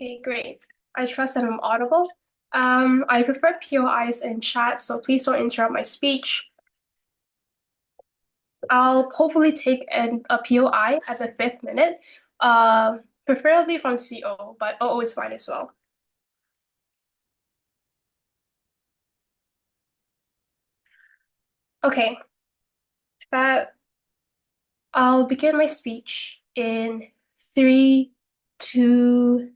Okay, great. I trust that I'm audible. I prefer POIs in chat, so please don't interrupt my speech. I'll hopefully take a POI at the 5th minute, preferably from CO, but OO is fine as well. Okay, that I'll begin my speech in three, two,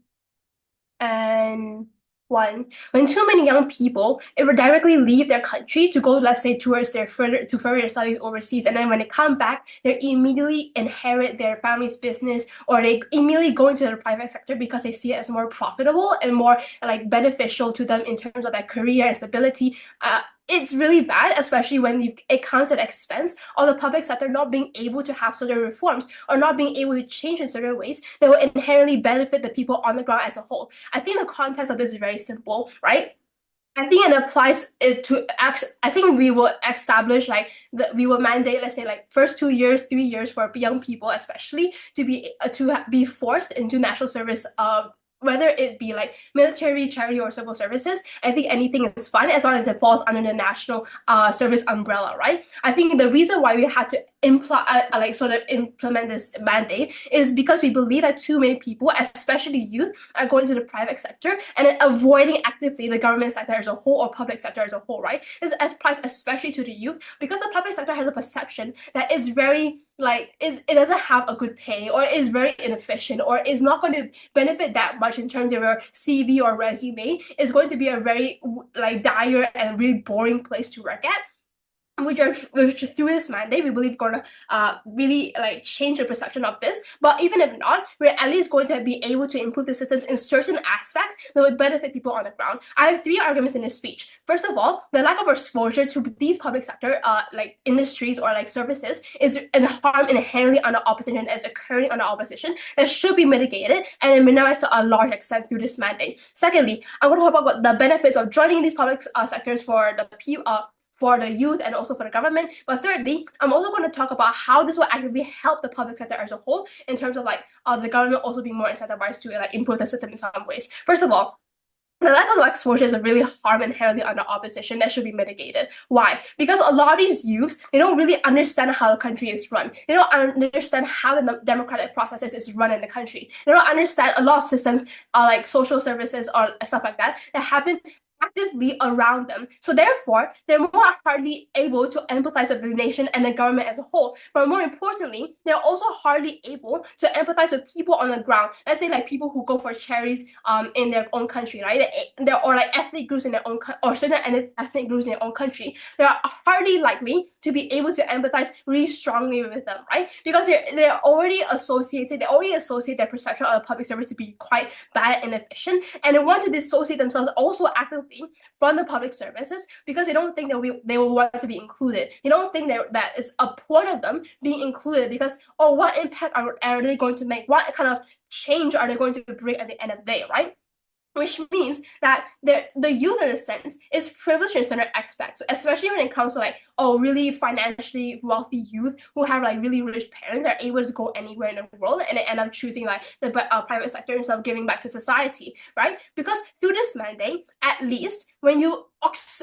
and one. When too many young people it would directly leave their country to go, let's say, towards their further their studies overseas, and then when they come back, they immediately inherit their family's business, or they immediately go into the private sector because they see it as more profitable and more like beneficial to them in terms of their career and stability. It's really bad, especially when it comes at expense of the public sector not being able to have certain reforms or not being able to change in certain ways that will inherently benefit the people on the ground as a whole. I think the context of this is very simple, right? I think it applies it to I think we will establish like we will mandate, let's say, like first 2 years, 3 years for young people especially to be forced into national service, whether it be like military, charity, or civil services. I think anything is fine as long as it falls under the national service umbrella, right? I think the reason why we had to implement this mandate is because we believe that too many people, especially youth, are going to the private sector and avoiding actively the government sector as a whole or public sector as a whole, right? This applies especially to the youth because the public sector has a perception that it's very it doesn't have a good pay, or is very inefficient, or is not going to benefit that much in terms of your CV or resume. It's going to be a very like dire and really boring place to work at. Which through this mandate we believe going to really like change the perception of this. But even if not, we're at least going to be able to improve the system in certain aspects that would benefit people on the ground. I have three arguments in this speech. First of all, the lack of exposure to these public sector like industries or like services is an harm inherently under opposition, as occurring under opposition, that should be mitigated and minimized to a large extent through this mandate. Secondly, I'm going to talk about the benefits of joining these public sectors for the youth and also for the government. But thirdly, I'm also going to talk about how this will actively help the public sector as a whole in terms of like the government also being more incentivized to like improve the system in some ways. First of all, the lack of exposure is a really harm inherently under opposition that should be mitigated. Why? Because a lot of these youths, they don't really understand how the country is run. They don't understand how the democratic processes is run in the country. They don't understand a lot of systems, like social services or stuff like that, that happen actively around them. So therefore, they're more hardly able to empathize with the nation and the government as a whole. But more importantly, they're also hardly able to empathize with people on the ground. Let's say like people who go for charities in their own country, right? Or like ethnic groups in their own or certain ethnic groups in their own country. They're hardly likely to be able to empathize really strongly with them, right? Because they already associate their perception of the public service to be quite bad and inefficient, and they want to dissociate themselves also actively from the public services because they don't think they will want to be included. They don't think that is a point of them being included because, oh, what impact are they going to make? What kind of change are they going to bring at the end of the day, right? Which means that the youth, in a sense, is privileged in certain aspects, especially when it comes to like, oh, really financially wealthy youth who have like really rich parents that are able to go anywhere in the world, and they end up choosing like the private sector instead of giving back to society, right? Because through this mandate, at least when you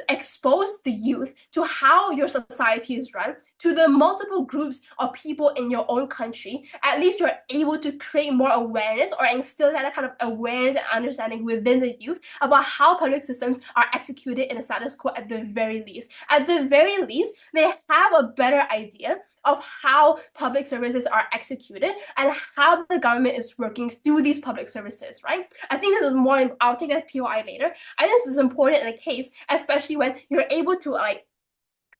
expose the youth to how your society is run, to the multiple groups of people in your own country, at least you're able to create more awareness or instill that kind of awareness and understanding within the youth about how public systems are executed in a status quo at the very least. At the very least, they have a better idea of how public services are executed and how the government is working through these public services, right? I think this is more, I'll take a POI later. I think this is important in a case, especially when you're able to like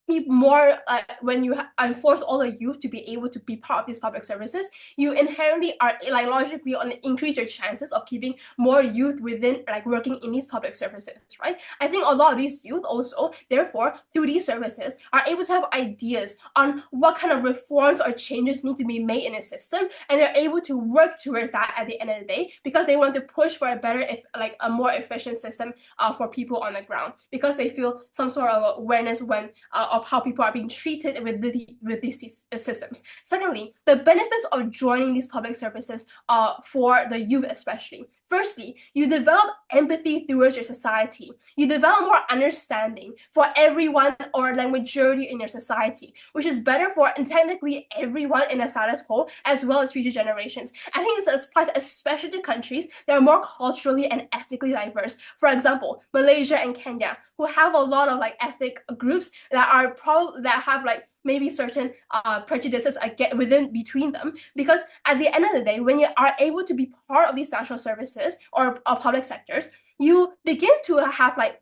be more when you enforce all the youth to be able to be part of these public services, you inherently are like logically increase your chances of keeping more youth within like working in these public services, right? I think a lot of these youth also, therefore, through these services, are able to have ideas on what kind of reforms or changes need to be made in a system, and they're able to work towards that at the end of the day because they want to push for a better, like a more efficient system for people on the ground, because they feel some sort of awareness when of how people are being treated with these systems. Secondly, the benefits of joining these public services for the youth especially. Firstly, you develop empathy towards your society. You develop more understanding for everyone or like majority in your society, which is better for technically everyone in a status quo as well as future generations. I think this applies especially to countries that are more culturally and ethnically diverse. For example, Malaysia and Kenya, who have a lot of like ethnic groups that are that have like maybe certain prejudices within between them, because at the end of the day, when you are able to be part of these national services or public sectors, you begin to have like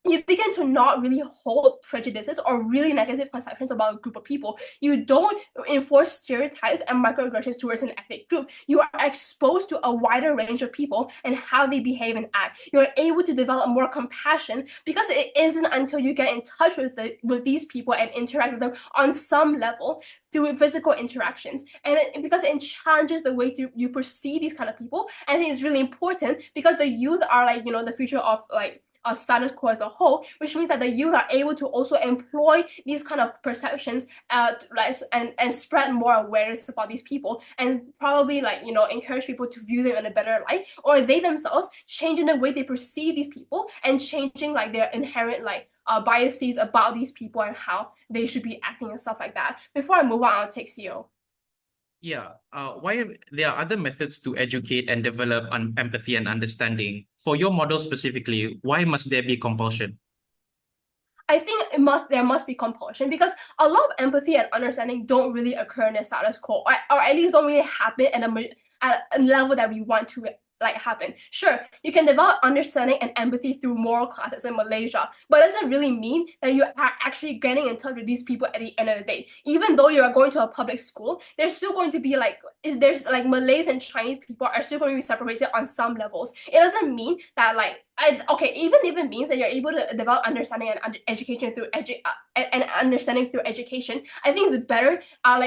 you begin to not really hold prejudices or really negative conceptions about a group of people. You don't enforce stereotypes and microaggressions towards an ethnic group. You are exposed to a wider range of people and how they behave and act. You're able to develop more compassion because it isn't until you get in touch with these people and interact with them on some level through physical interactions. And because it challenges the way you perceive these kind of people. I think it's really important because the youth are like, the future of like status quo as a whole, which means that the youth are able to also employ these kind of perceptions and spread more awareness about these people and probably encourage people to view them in a better light, or they themselves changing the way they perceive these people and changing like their inherent biases about these people and how they should be acting and stuff like that. Before I move on, I'll take CEO. Yeah, there are other methods to educate and develop empathy and understanding. For your model specifically, why must there be compulsion? I think there must be compulsion because a lot of empathy and understanding don't really occur in the status quo, or at least don't really happen at a level that we want to happen. Sure, you can develop understanding and empathy through moral classes in Malaysia, but it doesn't really mean that you are actually getting in touch with these people at the end of the day. Even though you are going to a public school, there's still going to be there's Malays and Chinese people are still going to be separated on some levels. It doesn't mean that even if it means that you're able to develop understanding and education through understanding through education, I think it's better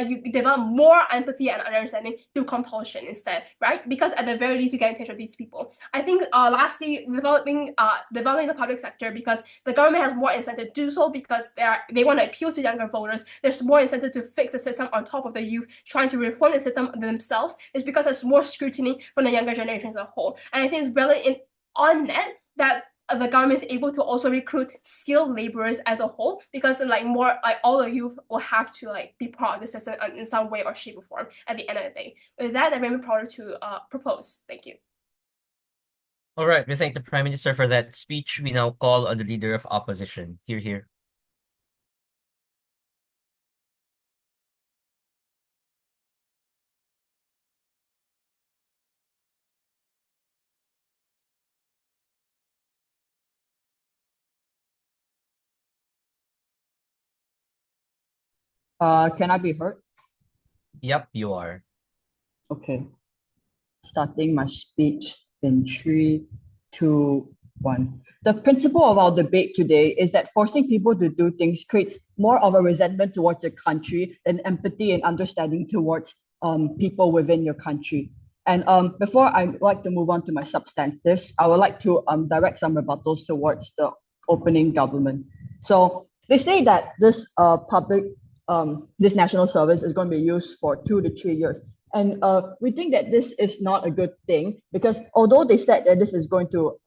you develop more empathy and understanding through compulsion instead, right? Because at the very least you get in touch with these people. I think lastly, developing the public sector, because the government has more incentive to do so because they want to appeal to younger voters. There's more incentive to fix the system on top of the youth trying to reform the system themselves. It's because there's more scrutiny from the younger generation as a whole. And I think it's really on net that the government is able to also recruit skilled laborers as a whole, because all the youth will have to be part of the system in some way or shape or form at the end of the day. With that, I'm very proud to propose. Thank you. All right, we thank the Prime Minister for that speech. We now call on the Leader of Opposition. Here. Can I be heard? Yep, you are. Okay. Starting my speech in 3, 2, 1. The principle of our debate today is that forcing people to do things creates more of a resentment towards your country than empathy and understanding towards people within your country. And before I'd like to move on to my substantives, I would like to direct some rebuttals towards the opening government. So they say that this this national service is going to be used for 2 to 3 years. And we think that this is not a good thing, because although they said that this is going to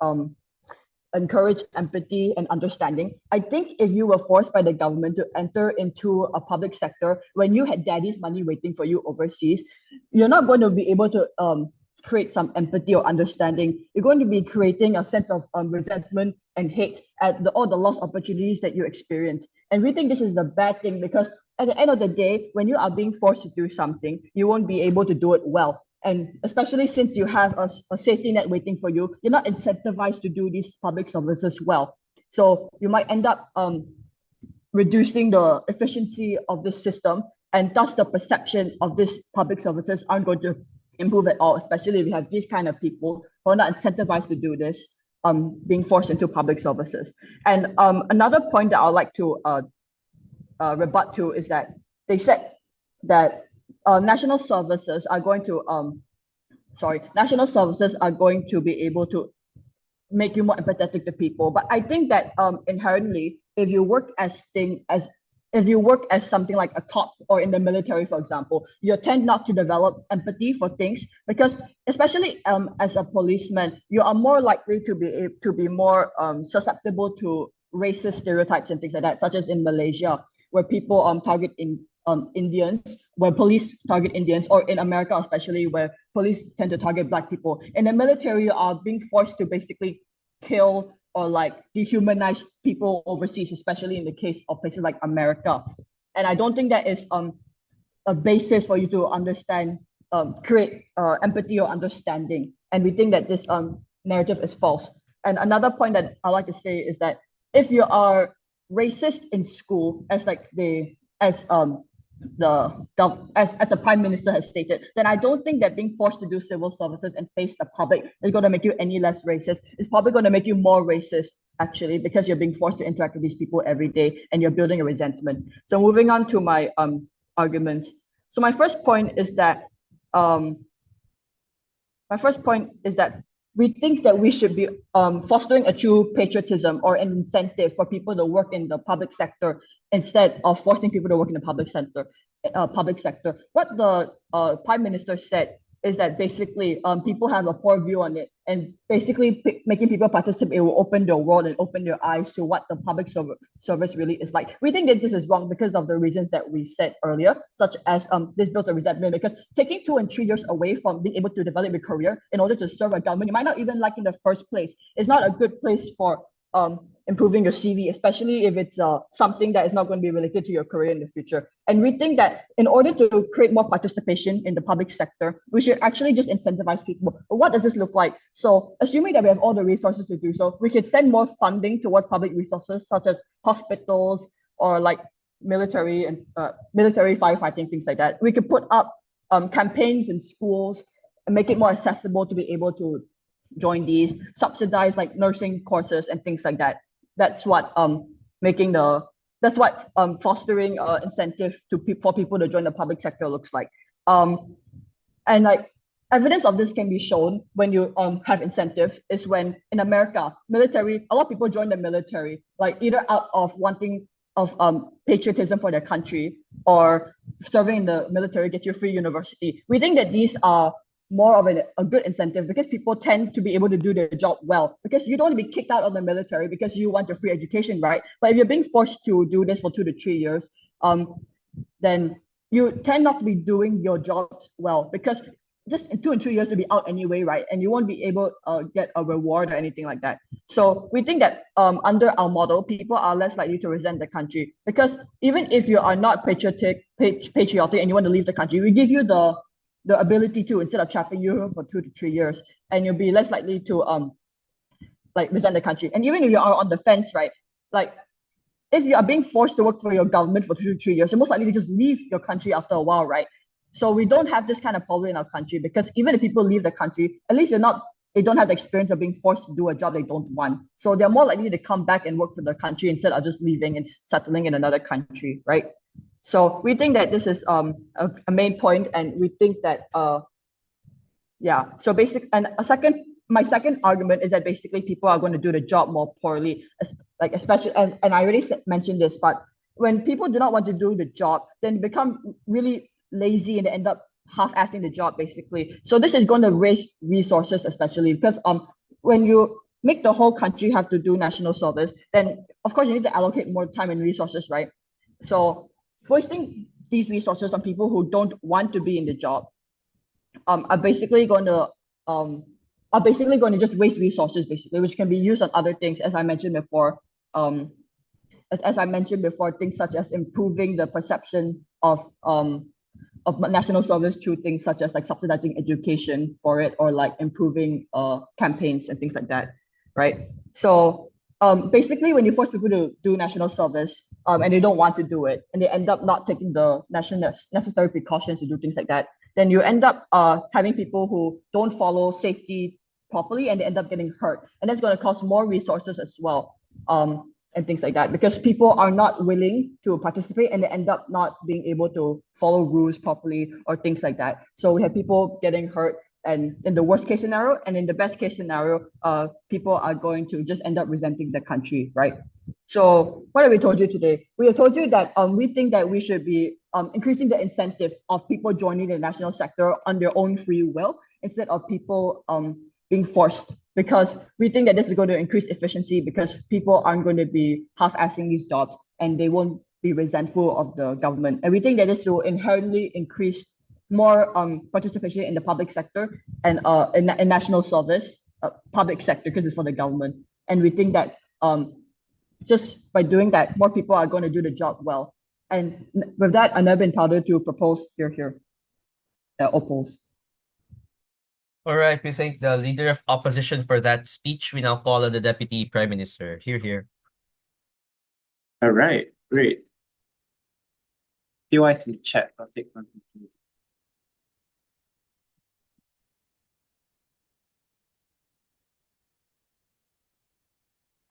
encourage empathy and understanding, I think if you were forced by the government to enter into a public sector when you had daddy's money waiting for you overseas, you're not going to be able to create some empathy or understanding. You're going to be creating a sense of resentment and hate at all the lost opportunities that you experience. And we think this is a bad thing, because at the end of the day, when you are being forced to do something, you won't be able to do it well. And especially since you have a safety net waiting for you, you're not incentivized to do these public services well. So you might end up reducing the efficiency of the system, and thus the perception of these public services aren't going to improve at all, especially if you have these kind of people who are not incentivized to do this, being forced into public services. And another point that I'd like to rebut to is that they said that national services are going to be able to make you more empathetic to people. But I think that inherently, if you work as if you work as something like a cop or in the military, for example, you tend not to develop empathy for things because, especially as a policeman, you are more likely to be more susceptible to racist stereotypes and things like that, such as in Malaysia, where people target Indians, where police target Indians, or in America especially, where police tend to target Black people. In the military, you are being forced to basically kill or like dehumanize people overseas, especially in the case of places like America. And I don't think that is a basis for you to understand, create empathy or understanding. And we think that this narrative is false. And another point that I like to say is that if you are racist in school, as like as the prime minister has stated, then I don't think that being forced to do civil services and face the public is going to make you any less racist. It's probably going to make you more racist, actually, because you're being forced to interact with these people every day and you're building a resentment. So moving on to my arguments. So my first point is that we think that we should be fostering a true patriotism or an incentive for people to work in the public sector instead of forcing people to work in the public sector. What the prime minister said is that basically people have a poor view on it, and basically making people participate will open their world and open their eyes to what the public service really is like. We think that this is wrong because of the reasons that we said earlier, such as this builds a resentment, because taking 2 and 3 years away from being able to develop your career in order to serve a government you might not even like in the first place is not a good place for improving your CV, especially if it's something that is not going to be related to your career in the future. And we think that in order to create more participation in the public sector, we should actually just incentivize people. But what does this look like? So assuming that we have all the resources to do so, we could send more funding towards public resources such as hospitals or like military and military firefighting, things like that. We could put up campaigns in schools and make it more accessible to be able to join these, subsidize like nursing courses and things like that. That's what fostering incentive for people to join the public sector looks like. And like evidence of this can be shown when you have incentive is when in America, military, a lot of people join the military, like either out of wanting of patriotism for their country or serving in the military gets you free university. We think that these are more of a good incentive because people tend to be able to do their job well, because you don't want to be kicked out of the military because you want a free education, right? But if you're being forced to do this for 2 to 3 years, then you tend not to be doing your jobs well, because just in 2 and 3 years to be out anyway, right? And you won't be able to get a reward or anything like that. So we think that under our model, people are less likely to resent the country, because even if you are not patriotic and you want to leave the country, we give you the ability to, instead of trapping you for 2 to 3 years, and you'll be less likely to like resent the country. And even if you are on the fence, right, like if you are being forced to work for your government for 2 to 3 years, you're most likely to just leave your country after a while, right? So we don't have this kind of problem in our country, because even if people leave the country, at least they don't have the experience of being forced to do a job they don't want. So they're more likely to come back and work for the country instead of just leaving and settling in another country, right? So we think that this is a main point, and we think that so my second argument is that basically people are going to do the job more poorly, especially, and I already mentioned this, but when people do not want to do the job, then they become really lazy and they end up half-assing the job basically. So this is going to waste resources, especially because when you make the whole country have to do national service, then of course you need to allocate more time and resources, right? So wasting these resources on people who don't want to be in the job are basically going to just waste resources, basically, which can be used on other things, as I mentioned before. Things such as improving the perception of national service through things such as like subsidizing education for it, or like improving campaigns and things like that, right? So basically, when you force people to do national service and they don't want to do it, and they end up not taking the necessary precautions to do things like that, then you end up having people who don't follow safety properly, and they end up getting hurt. And that's going to cost more resources as well, and things like that, because people are not willing to participate and they end up not being able to follow rules properly or things like that. So we have people getting hurt, and in the worst case scenario, and in the best case scenario, people are going to just end up resenting the country, right? So what have we told you today? We have told you that we think that we should be increasing the incentive of people joining the national sector on their own free will instead of people being forced, because we think that this is going to increase efficiency because people aren't going to be half-assing these jobs and they won't be resentful of the government. And we think that this will inherently increase more participation in the public sector and in national service, public sector, because it's for the government. And we think that just by doing that, more people are going to do the job well. And with that, I've never been proud to propose here, oppose. All right, we thank the leader of opposition for that speech. We now call on the Deputy Prime Minister. Here. All right, great. PY's in the chat. I'll take one.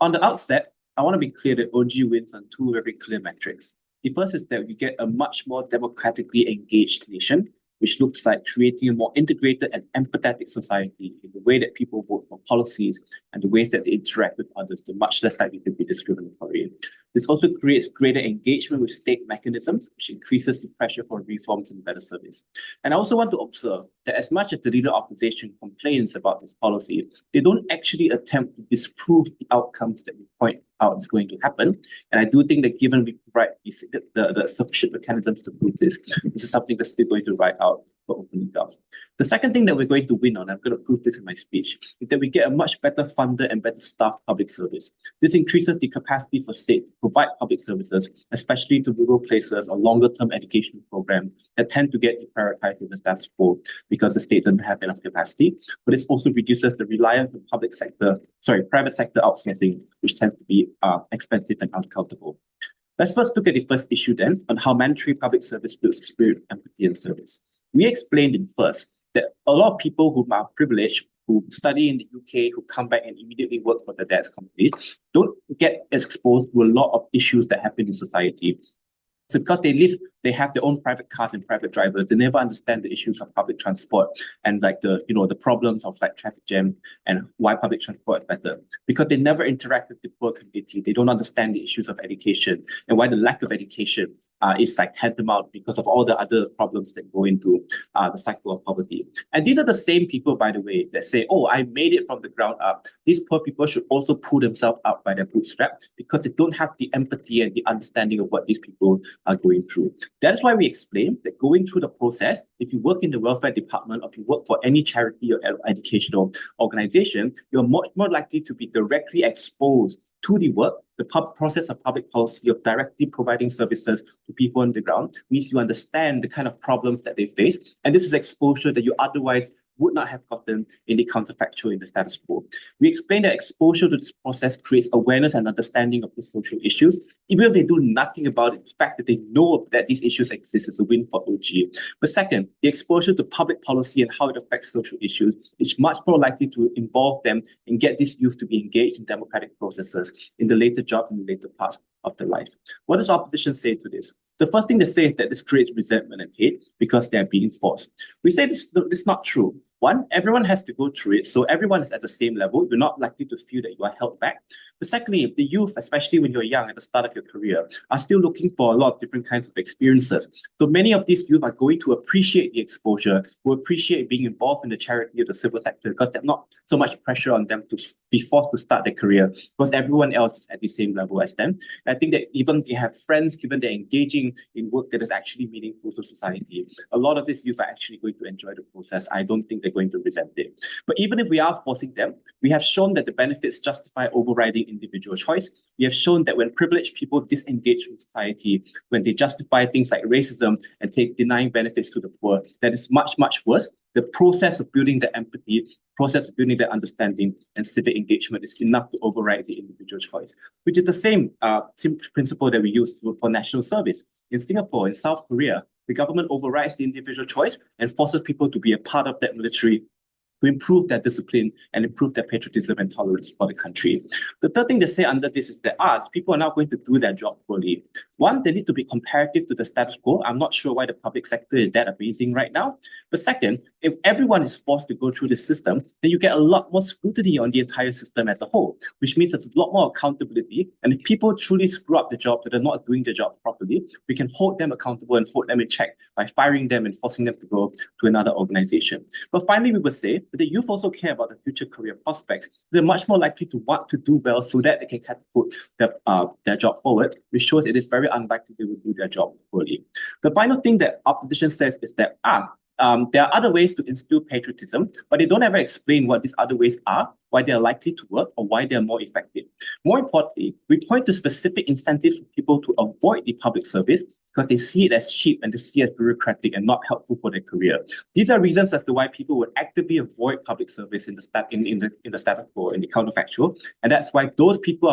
On the outset, I want to be clear that OG wins on two very clear metrics. The first is that we get a much more democratically engaged nation, which looks like creating a more integrated and empathetic society in the way that people vote for policies and the ways that they interact with others. They're much less likely to be discriminatory. This also creates greater engagement with state mechanisms, which increases the pressure for reforms and better service. And I also want to observe that as much as the leader opposition complains about this policy, they don't actually attempt to disprove the outcomes that we point out is going to happen. And I do think that given we provide the sufficient mechanisms to prove this is something that's still going to write out for opening jobs. The second thing that we're going to win on, I'm going to prove this in my speech, is that we get a much better funded and better staffed public service. This increases the capacity for state to provide public services, especially to rural places or longer-term education programs that tend to get deprioritized in the status quo because the state doesn't have enough capacity. But this also reduces the reliance on private sector outsourcing, which tends to be expensive and unaccountable. Let's first look at the first issue then on how mandatory public service builds the spirit of empathy and service. We explained in first that a lot of people who are privileged, who study in the UK, who come back and immediately work for their dad's company, don't get exposed to a lot of issues that happen in society. So because they have their own private cars and private drivers, they never understand the issues of public transport and like the problems of like traffic jam and why public transport is better. Because they never interact with the poor community, they don't understand the issues of education and why the lack of education is like tantamount because of all the other problems that go into the cycle of poverty. And these are the same people, by the way, that say, oh, I made it from the ground up. These poor people should also pull themselves out by their bootstraps because they don't have the empathy and the understanding of what these people are going through. That's why we explain that going through the process, if you work in the welfare department or if you work for any charity or educational organization, you're much more likely to be directly exposed to the work, the process of public policy of directly providing services to people on the ground means you understand the kind of problems that they face. And this is exposure that you otherwise would not have gotten in the counterfactual in the status quo. We explained that exposure to this process creates awareness and understanding of the social issues, even if they do nothing about it. The fact that they know that these issues exist is a win for OG. But second, the exposure to public policy and how it affects social issues is much more likely to involve them and get these youth to be engaged in democratic processes in the later jobs and the later parts of their life. What does opposition say to this? The first thing they say is that this creates resentment and hate because they're being forced. We say this is not true. One, everyone has to go through it, so everyone is at the same level. You're not likely to feel that you are held back. But secondly, the youth, especially when you're young at the start of your career, are still looking for a lot of different kinds of experiences. So many of these youth are going to appreciate the exposure, will appreciate being involved in the charity or the civil sector because there's not so much pressure on them to be forced to start their career because everyone else is at the same level as them. And I think that even they have friends, given they're engaging in work that is actually meaningful to society, a lot of these youth are actually going to enjoy the process. I don't think they're going to resent it. But even if we are forcing them, we have shown that the benefits justify overriding individual choice. We have shown that when privileged people disengage from society, when they justify things like racism and denying benefits to the poor, that is much, much worse. The process of building the empathy, process of building the understanding and civic engagement is enough to override the individual choice, which is the same principle that we use for national service. In Singapore, in South Korea, the government overrides the individual choice and forces people to be a part of that military to improve their discipline and improve their patriotism and tolerance for the country. The third thing they say under this is that people are not going to do their job poorly. One, they need to be comparative to the status quo. I'm not sure why the public sector is that amazing right now. But second, if everyone is forced to go through the system, then you get a lot more scrutiny on the entire system as a whole, which means there's a lot more accountability. And if people truly screw up the job, that they're not doing their job properly, we can hold them accountable and hold them in check by firing them and forcing them to go to another organization. But finally, we would say that the youth also care about the future career prospects. They're much more likely to want to do well so that they can catapult their job forward, which shows it is very unlikely they will do their job poorly. The final thing that opposition says is that there are other ways to instill patriotism, but they don't ever explain what these other ways are, why they are likely to work, or why they are more effective. More importantly, we point to specific incentives for people to avoid the public service because they see it as cheap and they see it as bureaucratic and not helpful for their career. These are reasons as to why people would actively avoid public service in the status quo, in the counterfactual, and that's why those people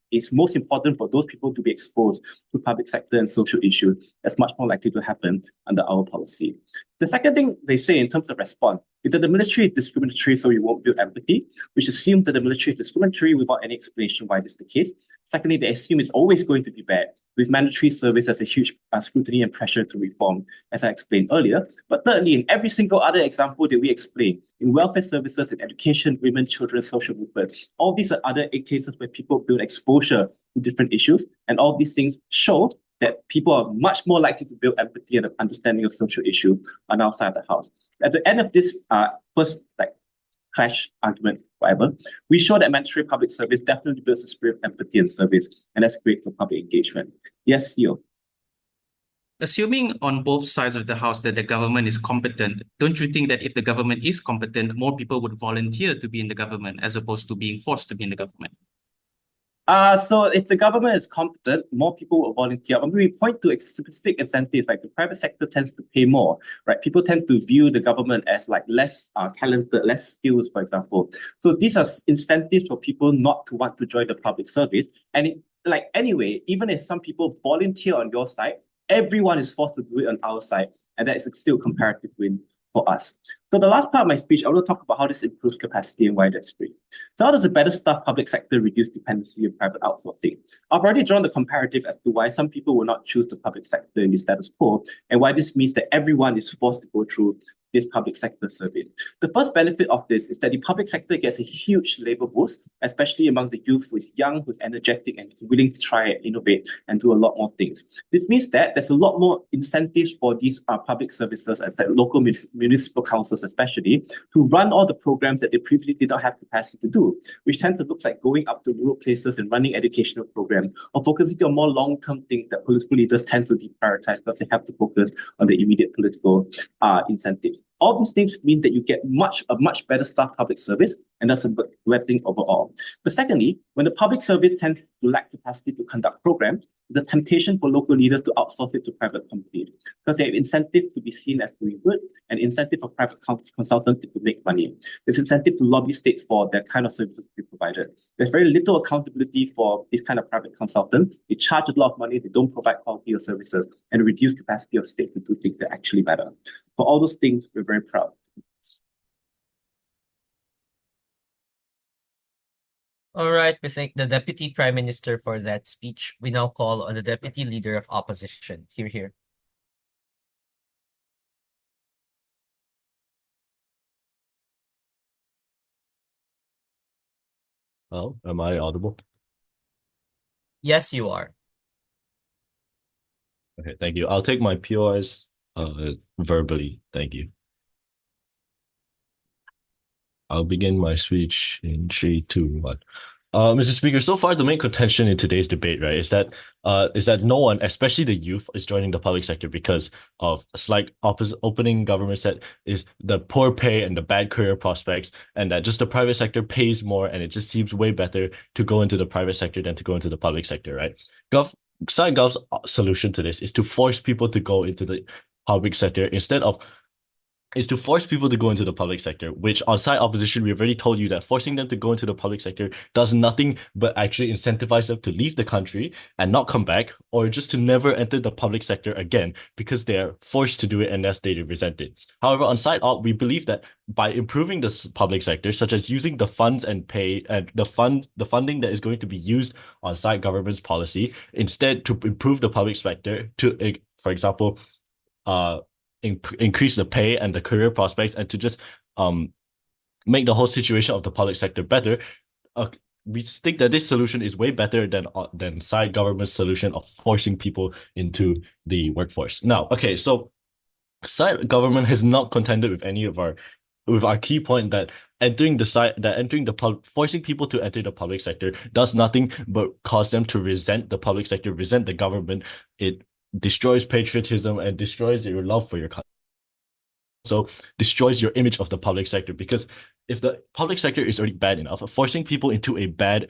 it's most important for those people to be exposed to public sector and social issues. That's much more likely to happen under our policy. The second thing they say in terms of response is that the military is discriminatory, so we won't build empathy, which assumes that the military is discriminatory without any explanation why this is the case. Secondly, they assume it's always going to be bad, with mandatory service as a huge scrutiny and pressure to reform, as I explained earlier. But thirdly, in every single other example that we explain, in welfare services, in education, women, children, social movement, all these are other cases where people build exposure to different issues, and all these things show that people are much more likely to build empathy and understanding of social issues on our side of the house. At the end of this first clash argument, whatever, we show that mandatory public service definitely builds a spirit of empathy and service, and that's great for public engagement. Yes, CEO. Assuming on both sides of the house that the government is competent, don't you think that if the government is competent, more people would volunteer to be in the government as opposed to being forced to be in the government? So if the government is competent, more people will volunteer. I mean, we point to specific incentives, like the private sector tends to pay more, right? People tend to view the government as less talented, less skills, for example. So these are incentives for people not to want to join the public service. And anyway, even if some people volunteer on your side, everyone is forced to do it on our side. And that is still a comparative win for us. So the last part of my speech, I want to talk about how this improves capacity and why that's great. So how does a better staffed public sector reduce dependency on private outsourcing? I've already drawn the comparative as to why some people will not choose the public sector in the status quo, and why this means that everyone is forced to go through this public sector survey. The first benefit of this is that the public sector gets a huge labor boost, especially among the youth who is young, who's energetic, and is willing to try and innovate and do a lot more things. This means that there's a lot more incentives for these public services, as local municipal councils especially, to run all the programs that they previously did not have capacity to do, which tend to look like going up to rural places and running educational programs, or focusing on more long-term things that political leaders tend to deprioritize because they have to focus on the immediate political incentives. All these things mean that you get a much better staffed public service, and that's a good thing overall. But secondly, when the public service tends to lack capacity to conduct programs, the temptation for local leaders to outsource it to private companies, because they have incentive to be seen as doing good, and incentive for private consultants to make money. There's incentive to lobby states for their kind of services to be provided. There's very little accountability for these kind of private consultants. They charge a lot of money, they don't provide quality of services, and reduce capacity of states to do things that actually matter. For all those things, we're very proud. All right, we thank the Deputy Prime Minister for that speech. We now call on the Deputy Leader of Opposition. Hear, hear. Oh, am I audible? Yes, you are. Okay, thank you. I'll take my POIs verbally. Thank you. I'll begin my speech in 3, 2, 1. Mr. Speaker, so far the main contention in today's debate, right, is that no one, especially the youth, is joining the public sector because of a slight opening government said is the poor pay and the bad career prospects, and that just the private sector pays more, and it just seems way better to go into the private sector than to go into the public sector, right? SciGov's solution to this is to force people to go into the public sector instead of is to force people to go into the public sector, which on side opposition, we've already told you that forcing them to go into the public sector does nothing but actually incentivize them to leave the country and not come back, or just to never enter the public sector again because they're forced to do it unless they resent it. However, on side op, we believe that by improving the public sector, such as using the funds and pay and the funding that is going to be used on side government's policy, instead to improve the public sector to, for example, uh increase the pay and the career prospects, and to just um make the whole situation of the public sector better. uh, we think that this solution is way better than side government's solution of forcing people into the workforce. Now, okay, so side government has not contended with any of our with our key point that forcing people to enter the public sector does nothing but cause them to resent the public sector, resent the government. It destroys patriotism and destroys your love for your country. So destroys your image of the public sector, because if the public sector is already bad enough, forcing people into a bad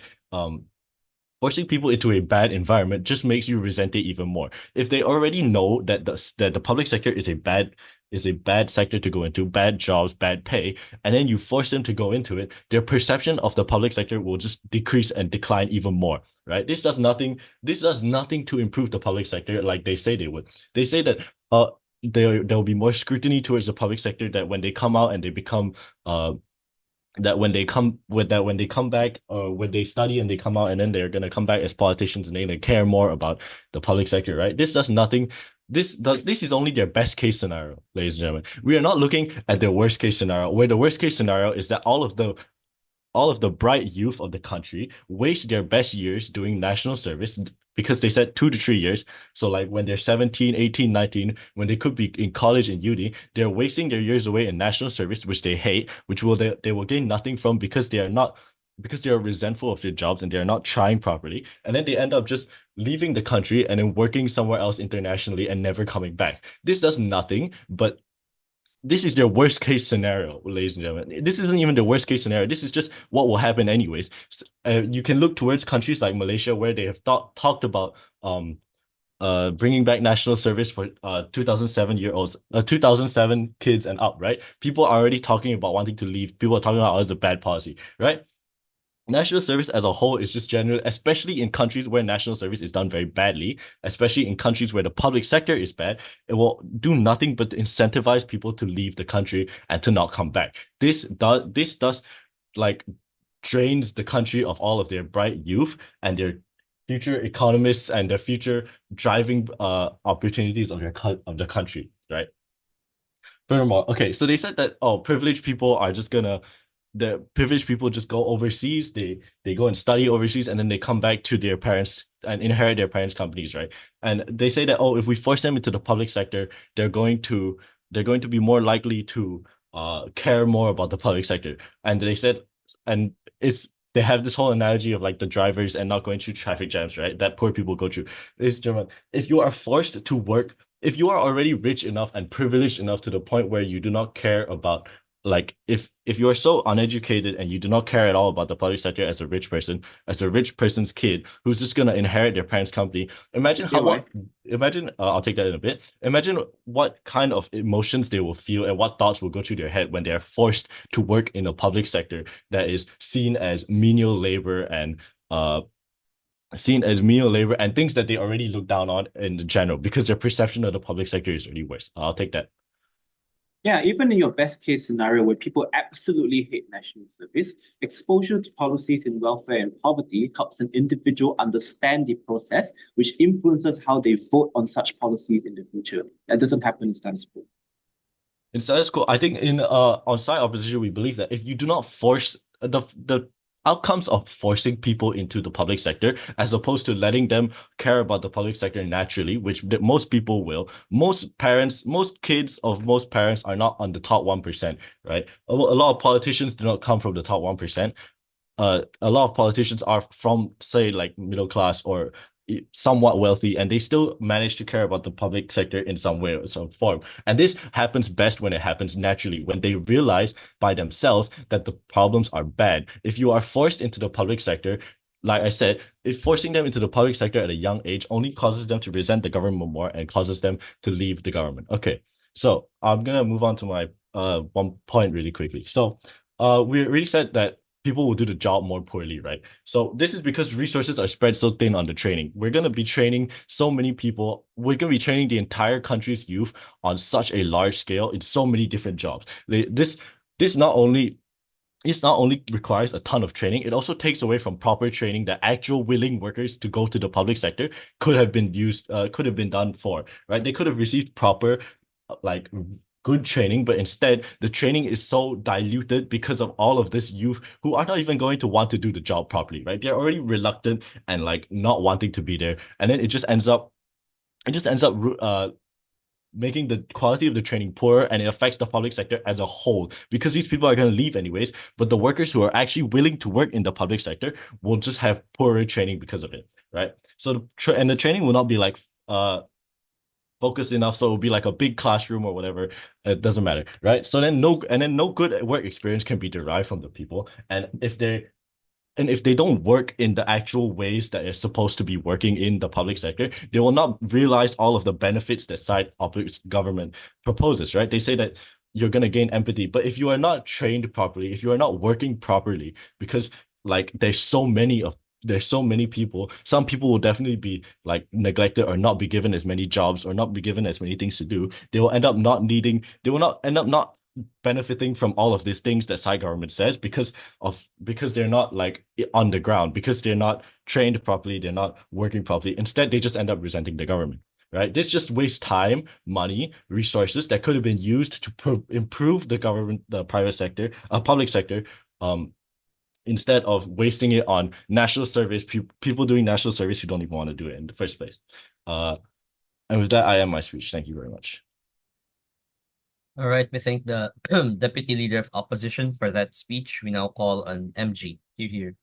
environment just makes you resent it even more. If they already know that the public sector is a bad sector to go into, bad jobs, bad pay, and then you force them to go into it, their perception of the public sector will just decrease and decline even more, right? This does nothing to improve the public sector like they say they would. They say that there will be more scrutiny towards the public sector, that when they come out and they become when they come back, or when they study and they come out, and then they're gonna come back as politicians and they care more about the public sector, right? This does nothing. This is only their best case scenario, ladies and gentlemen. We are not looking at their worst case scenario, where the worst case scenario is that all of the bright youth of the country waste their best years doing national service, because they said 2 to 3 years. So like when they're 17, 18, 19, when they could be in college and uni, they're wasting their years away in national service, which they hate, which they will gain nothing from, because they are resentful of their jobs and they are not trying properly. And then they end up just leaving the country and then working somewhere else internationally and never coming back. This does nothing but this is their worst case scenario, ladies and gentlemen. This isn't even the worst case scenario. This is just what will happen anyways. You can look towards countries like Malaysia, where they have talked about bringing back national service for 2007 2007 kids and up, right? People are already talking about wanting to leave. People are talking about, oh, it's a bad policy, right? National service as a whole is just general, especially in countries where national service is done very badly, especially in countries where the public sector is bad. It will do nothing but incentivize people to leave the country and to not come back. This does like drains the country of all of their bright youth and their future economists and their future driving opportunities of the country, right? Furthermore, okay, so they said that, oh, privileged people are just gonna the privileged people just go overseas, they go and study overseas, and then they come back to their parents and inherit their parents' companies, right? And they say that, oh, if we force them into the public sector, they're going to be more likely to care more about the public sector. And they said, and it's they have this whole analogy of like the drivers and not going through traffic jams, right? That poor people go through. It's German. If you are forced to work, if you are already rich enough and privileged enough to the point where you do not care about, like, if you are so uneducated and you do not care at all about the public sector, as a rich person, as a rich person's kid who's just gonna inherit their parents' company, imagine Yeah, how why? imagine I'll take that in a bit. Imagine what kind of emotions they will feel and what thoughts will go through their head when they are forced to work in a public sector that is seen as menial labor and things that they already look down on in the general, because their perception of the public sector is already worse. I'll take that. Yeah, even in your best case scenario where people absolutely hate national service, exposure to policies in welfare and poverty helps an individual understand the process, which influences how they vote on such policies in the future. That doesn't happen in status quo. In status quo, I think in on side opposition, we believe that if you do not force the outcomes of forcing people into the public sector, as opposed to letting them care about the public sector naturally, which most people will. Most kids of most parents are not on the top 1%, right? A lot of politicians do not come from the top 1%. A lot of politicians are from, say, like middle class or somewhat wealthy, and they still manage to care about the public sector in some way or some form. And this happens best when it happens naturally, when they realize by themselves that the problems are bad. If you are forced into the public sector, like I said, if forcing them into the public sector at a young age only causes them to resent the government more and causes them to leave the government. Okay, so I'm gonna move on to my one point really quickly. So we already said that people will do the job more poorly, right? So this is because resources are spread so thin on the training. We're gonna be training so many people. We're gonna be training the entire country's youth on such a large scale in so many different jobs. This not only this not only requires a ton of training, it also takes away from proper training that actual willing workers to go to the public sector could have been done for, right? They could have received proper, like good training, but instead the training is so diluted because of all of this youth who are not even going to want to do the job properly, right? They're already reluctant and like not wanting to be there, and then it just ends up making the quality of the training poor, and it affects the public sector as a whole because these people are going to leave anyways, but the workers who are actually willing to work in the public sector will just have poorer training because of it, right? So the training will not be like focused enough, so it'll be like a big classroom or whatever. It doesn't matter, right? So then no good work experience can be derived from the people, and if they don't work in the actual ways that they're supposed to be working in the public sector, they will not realize all of the benefits that side public government proposes, right? They say that you're going to gain empathy, but if you are not trained properly, if you are not working properly, because like there's so many people, some people will definitely be like neglected or not be given as many jobs or not be given as many things to do. They will not end up not benefiting from all of these things that side government says because they're not like on the ground, because they're not trained properly, they're not working properly. Instead, they just end up resenting the government, right? This just wastes time, money, resources that could have been used to improve the government, the private sector, public sector, um, instead of wasting it on national service, people doing national service who don't even want to do it in the first place. Uh, and with that, I end my speech. Thank you very much. All right, we thank the Deputy Leader of Opposition for that speech. We now call on MG. Here.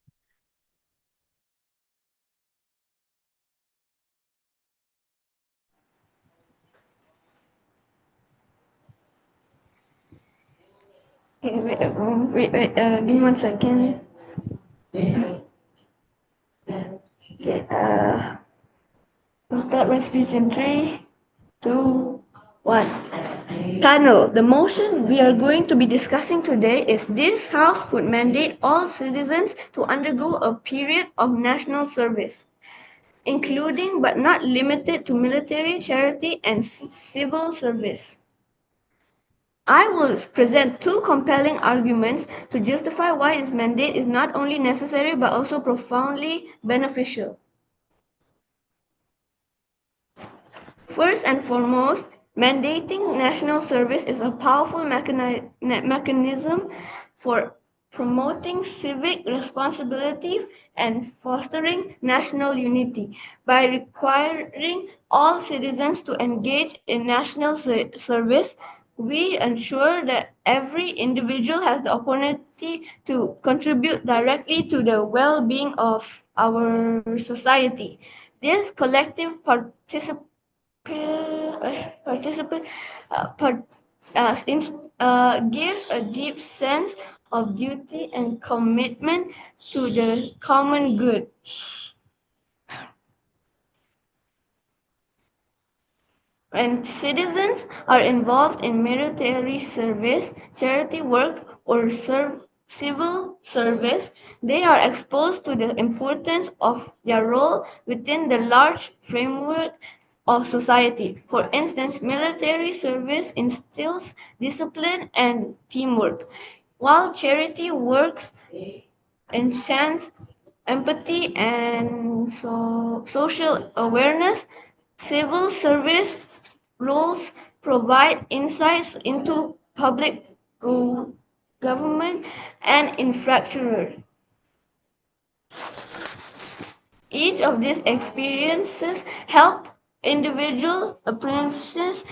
Okay, give me 1 second. Okay, I'll start my speech in 3, 2, 1. Panel, the motion we are going to be discussing today is this House would mandate all citizens to undergo a period of national service, including but not limited to military, charity, and civil service. I will present two compelling arguments to justify why this mandate is not only necessary but also profoundly beneficial. First and foremost, mandating national service is a powerful mechanism for promoting civic responsibility and fostering national unity. By requiring all citizens to engage in national service, we ensure that every individual has the opportunity to contribute directly to the well-being of our society. This collective participation participant gives a deep sense of duty and commitment to the common good. When citizens are involved in military service, charity work, or civil service, they are exposed to the importance of their role within the large framework of society. For instance, military service instills discipline and teamwork, while charity works enhance empathy and social awareness. Civil service roles provide insights into public government and infrastructure. Each of these experiences help individuals appreciate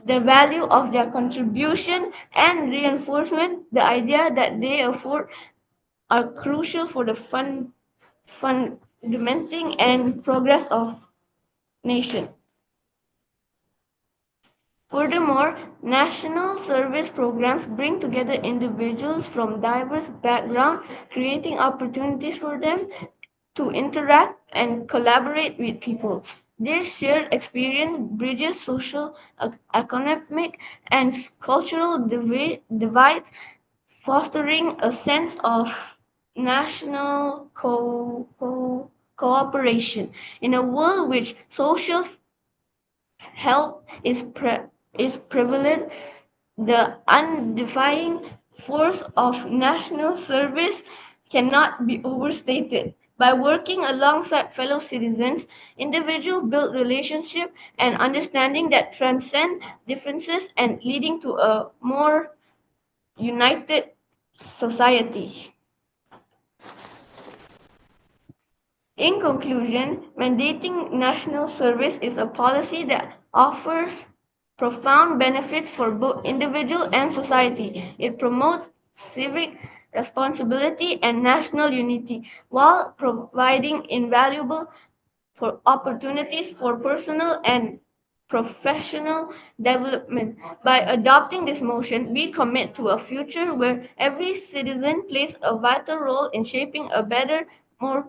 the value of their contribution and reinforcement the idea that they afford are crucial for the fundamenting and progress of nation. Furthermore, national service programs bring together individuals from diverse backgrounds, creating opportunities for them to interact and collaborate with people. This shared experience bridges social, economic, and cultural divides, fostering a sense of national cooperation. In a world which social help is prevalent, the unifying force of national service cannot be overstated. By working alongside fellow citizens, individuals build relationships and understanding that transcend differences and leading to a more united society. In conclusion, mandating national service is a policy that offers profound benefits for both individual and society. It promotes civic responsibility and national unity while providing invaluable opportunities for personal and professional development. By adopting this motion, we commit to a future where every citizen plays a vital role in shaping a better, more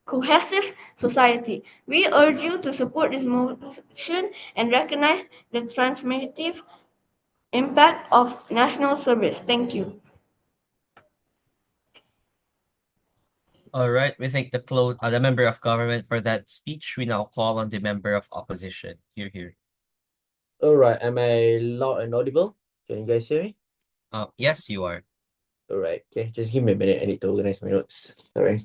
cohesive society. We urge you to support this motion and recognize the transformative impact of national service. Thank you. All right, we thank the member of government for that speech. We now call on the member of opposition. Here. All right, am I loud and audible? Can you guys hear me? Yes, you are. All right, okay, just give me a minute. I need to organize my notes. All right.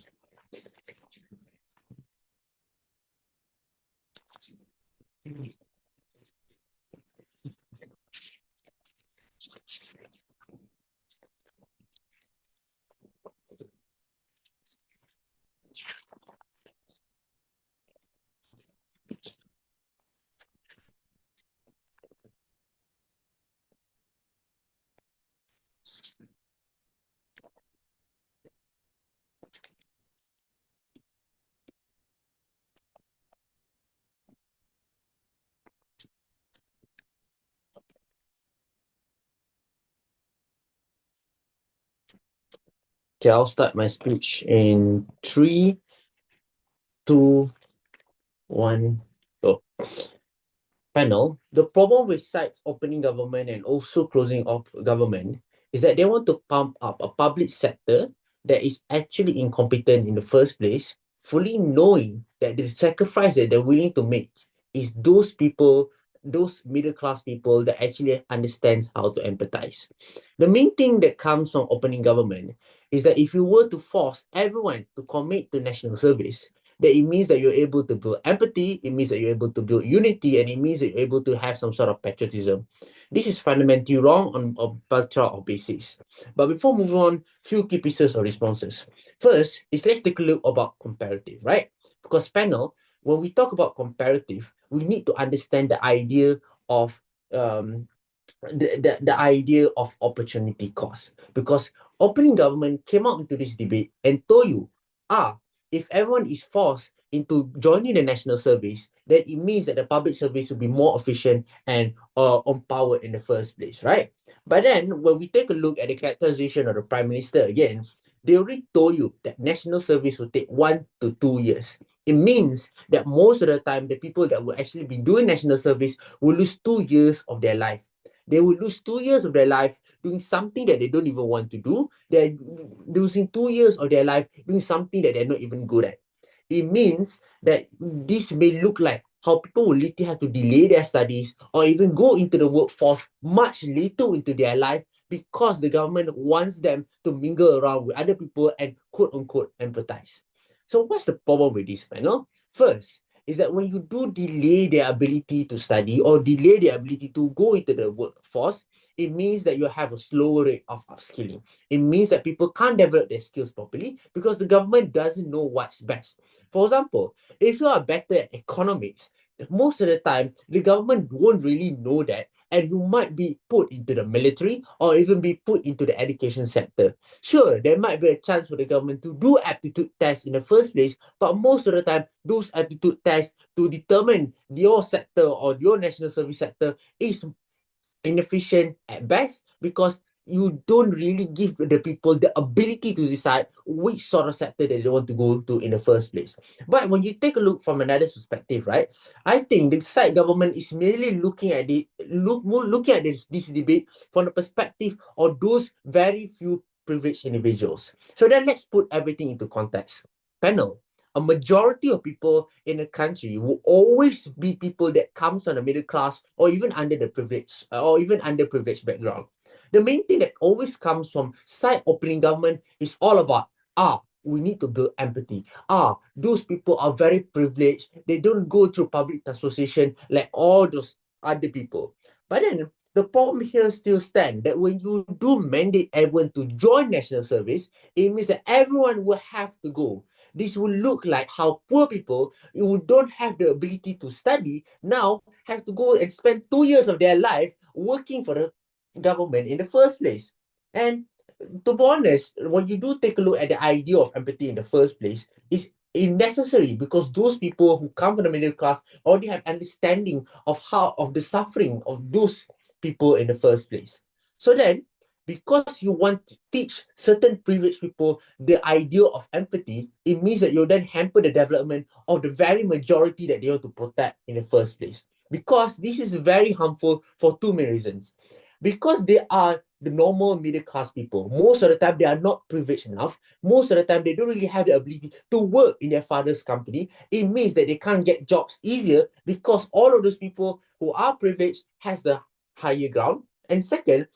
Okay, I'll start my speech in 3, 2, 1, go. Panel, the problem with sites opening government and also closing off government is that they want to pump up a public sector that is actually incompetent in the first place, fully knowing that the sacrifice that they're willing to make is those people, those middle class people that actually understands how to empathize. The main thing that comes from opening government is that if you were to force everyone to commit to national service, that it means that you're able to build empathy, it means that you're able to build unity, and it means that you're able to have some sort of patriotism. This is fundamentally wrong on a cultural basis. But before moving on, few key pieces of responses. First is let's take a look about comparative, right? Because panel, when we talk about comparative, we need to understand the idea of the idea of opportunity cost, because opening government came out into this debate and told you, if everyone is forced into joining the national service, then it means that the public service will be more efficient and on power in the first place, right? But then when we take a look at the characterization of the prime minister again, they already told you that national service will take 1 to 2 years. It means that most of the time, the people that will actually be doing national service will lose 2 years of their life. They will lose 2 years of their life doing something that they don't even want to do. They're losing 2 years of their life doing something that they're not even good at. It means that this may look like how people will literally have to delay their studies or even go into the workforce much later into their life because the government wants them to mingle around with other people and quote unquote empathize. So what's the problem with this panel? First, is that when you do delay their ability to study or delay their ability to go into the workforce, it means that you have a slower rate of upskilling. It means that people can't develop their skills properly because the government doesn't know what's best. For example, if you are better at economics, most of the time, the government won't really know that, and you might be put into the military or even be put into the education sector. Sure, there might be a chance for the government to do aptitude tests in the first place, but most of the time, those aptitude tests to determine your sector or your national service sector is inefficient at best because you don't really give the people the ability to decide which sort of sector they want to go to in the first place. But when you take a look from another perspective, right, I think the side government is merely looking at this debate from the perspective of those very few privileged individuals. So then let's put everything into context. Panel, a majority of people in a country will always be people that comes from the middle class or even under the privilege or even underprivileged background. The main thing that always comes from side opening government is all about we need to build empathy. Those people are very privileged. They don't go through public transportation like all those other people. But then the problem here still stands that when you do mandate everyone to join national service, it means that everyone will have to go. This will look like how poor people who don't have the ability to study now have to go and spend 2 years of their life working for the government in the first place. And to be honest, when you do take a look at the idea of empathy in the first place, it's necessary because those people who come from the middle class already have understanding of the suffering of those people in the first place. So then, because you want to teach certain privileged people the idea of empathy, it means that you then hamper the development of the very majority that they want to protect in the first place. Because this is very harmful for two main reasons. Because they are the normal middle class people, most of the time they are not privileged enough. Most of the time they don't really have the ability to work in their father's company. It means that they can't get jobs easier because all of those people who are privileged has the higher ground. And second,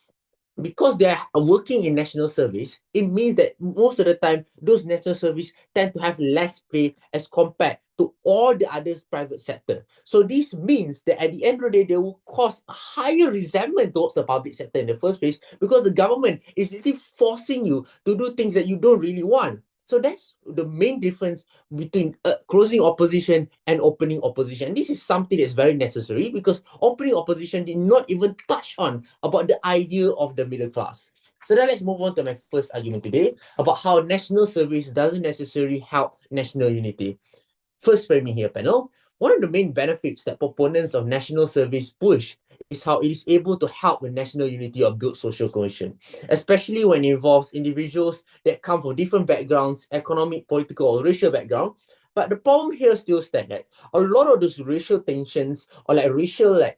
because they are working in national service, it means that most of the time those national service tend to have less pay as compared to all the others private sector. So this means that at the end of the day, they will cause a higher resentment towards the public sector in the first place because the government is literally forcing you to do things that you don't really want. So that's the main difference between closing opposition and opening opposition. This is something that's very necessary because opening opposition did not even touch on about the idea of the middle class. So then let's move on to my first argument today about how national service doesn't necessarily help national unity. First framing here, panel. One of the main benefits that proponents of national service push is how it is able to help with national unity or build social cohesion, especially when it involves individuals that come from different backgrounds, economic, political, or racial background. But the problem here still stands that a lot of those racial tensions or racial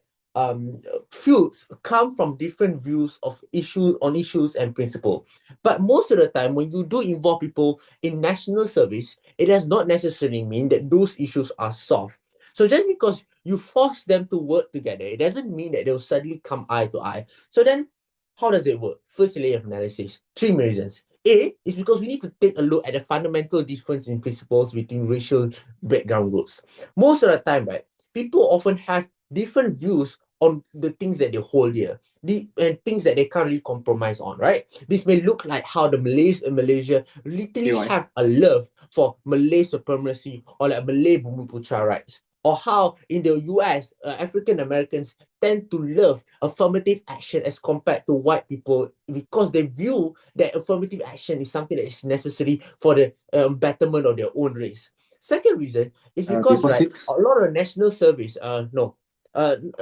fields come from different views of issues and principle. But most of the time, when you do involve people in national service, it does not necessarily mean that those issues are solved. So just because you force them to work together, it doesn't mean that they'll suddenly come eye to eye. So then, how does it work? First layer of analysis, three reasons. A is because we need to take a look at the fundamental difference in principles between racial background groups. Most of the time, right, people often have different views on the things that they hold dear, and things that they can't really compromise on, right? This may look like how the Malays in Malaysia literally have a love for Malay supremacy or like Malay Bumiputra rights. Or how in the US, African Americans tend to love affirmative action as compared to white people because they view that affirmative action is something that is necessary for the betterment of their own race. Second reason is because, Before right, six. a lot of national service, a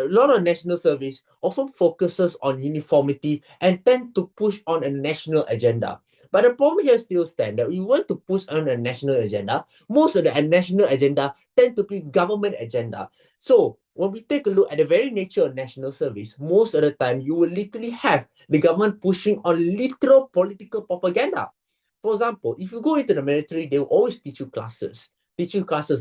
lot of national service often focuses on uniformity and tend to push on a national agenda. But the problem here still stands that we want to push on a national agenda. Most of the national agenda tend to be government agenda. So when we take a look at the very nature of national service, most of the time you will literally have the government pushing on literal political propaganda. For example, if you go into the military, they will always teach you classes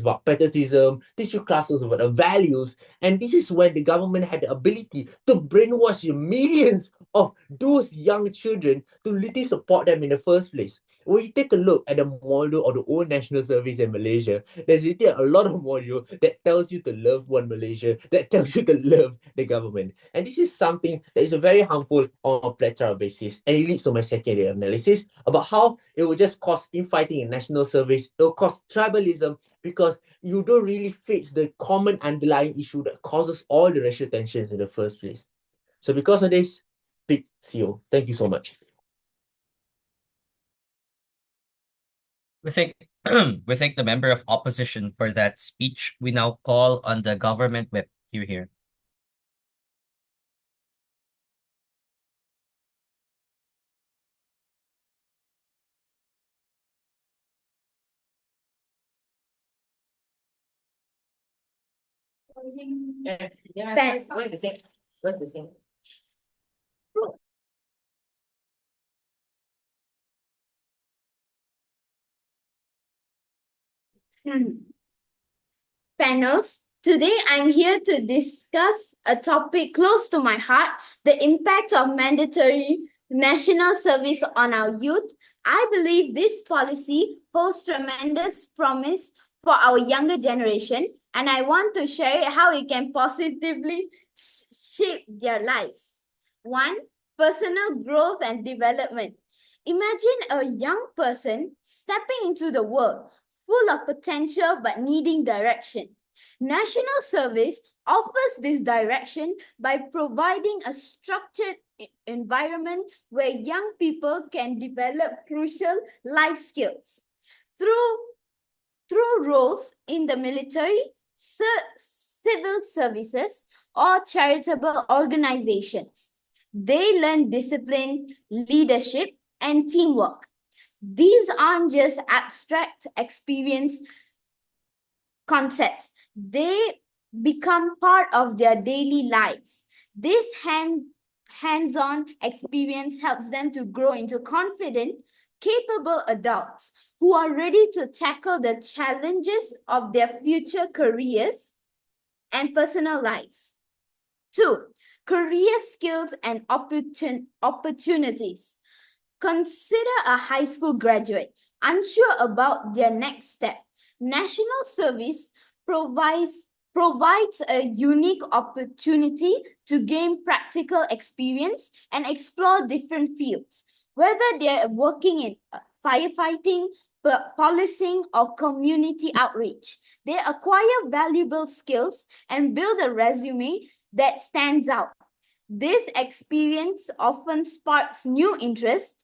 about patriotism, teach you classes about the values. And this is when the government had the ability to brainwash millions of those young children to literally support them in the first place. When you take a look at the model of the old national service in Malaysia, there's literally a lot of module that tells you to love one Malaysia, that tells you to love the government. And this is something that is very harmful on a plethora basis. And it leads to my second analysis about how it will just cause infighting in national service. It will cause tribalism because you don't really face the common underlying issue that causes all the racial tensions in the first place. So because of this, big CEO. Thank you so much. We thank we thank the member of opposition for that speech. We now call on the government whip. Here. Where's the same? Where's the same? Panels, today I'm here to discuss a topic close to my heart, the impact of mandatory national service on our youth. I believe this policy holds tremendous promise for our younger generation, and I want to share how it can positively shape their lives. One, personal growth and development. Imagine a young person stepping into the world full of potential but needing direction. National service offers this direction by providing a structured environment where young people can develop crucial life skills. Through roles in the military, civil services, or charitable organizations, they learn discipline, leadership, and teamwork. These aren't just abstract experience concepts. They become part of their daily lives. This hands-on experience helps them to grow into confident, capable adults who are ready to tackle the challenges of their future careers and personal lives. Two, career skills and opportunities. Consider a high school graduate unsure about their next step. National service provides a unique opportunity to gain practical experience and explore different fields. Whether they're working in firefighting, policing, or community outreach, they acquire valuable skills and build a resume that stands out. This experience often sparks new interest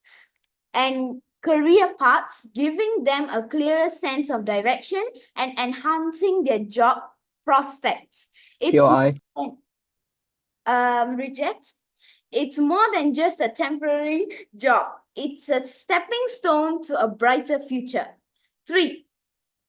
and career paths, giving them a clearer sense of direction and enhancing their job prospects. POI. Reject. It's more than just a temporary job. It's a stepping stone to a brighter future. Three,